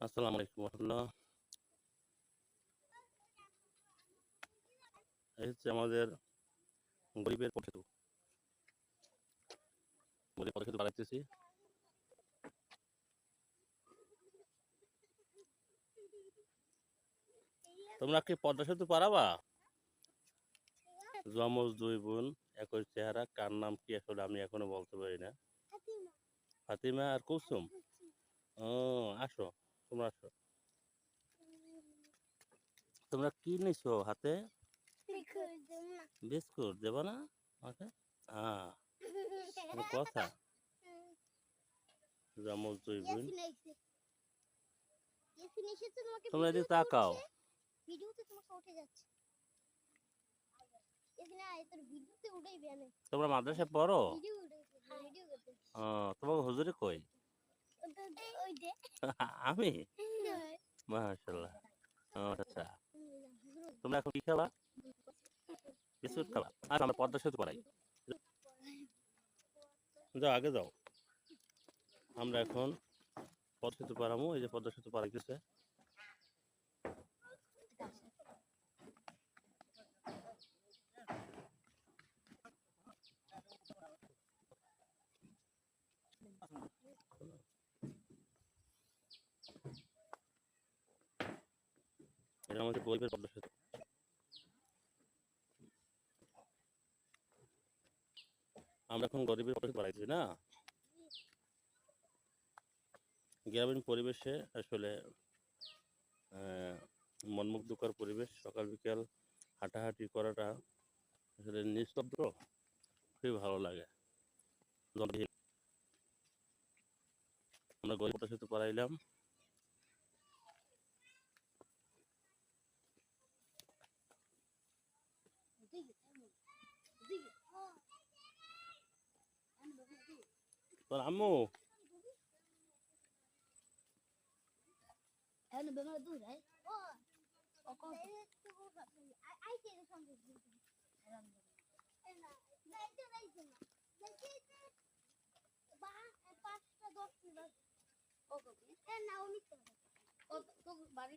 আসসালামু আলাইকুম রহমতুল্লাহ। এই হচ্ছে আমাদের গরিবের পথসেতু। গরিব পথসেতু বানাইতেছি। তোমরা কি পদ্মা সেতু পারাবা? যমজ দুই বোন, একই চেহারা, কার নাম কি আসলে আমি এখনো বলতে পারি না। ফাতিমা আর কুলসুম। ও, আসো, তোমরা আসো। তোমরা কি নিছো হাতে? বিস্কুট দেবো না আমাকে? হ্যাঁ, কথা। যমজ দুই বোন। তোমরা এদিকে তাকাও। তোমরা মাদ্রাসায় পড়ো? তোমাকে হুজুরে কই? আমি? মাশাআল্লাহ। আচ্ছা, তোমরা এখন কি খাবা? বিস্কুট খাবা? আর আমরা পদ্মা সেতু পারাই। যাও, আগে যাও। আমরা এখন পদ্মা সেতু পারামু। এই যে পদ্মা সেতু পারাইতেছে। এটা আমাদের গরিবের পদ্মা সেতু। আমরা এখন গরিবের পদ্মা সেতু পারাইতেছি না। গ্রামীণ পরিবেশে আসলে মনমুগ্ধকর পরিবেশ। সকাল বিকাল হাঁটাহাঁটি করাটা আসলে নিস্তব্ধ, খুবই ভালো লাগে। আমরা গরিব পদ্মা সেতু পারাইলাম। তোর আম্মু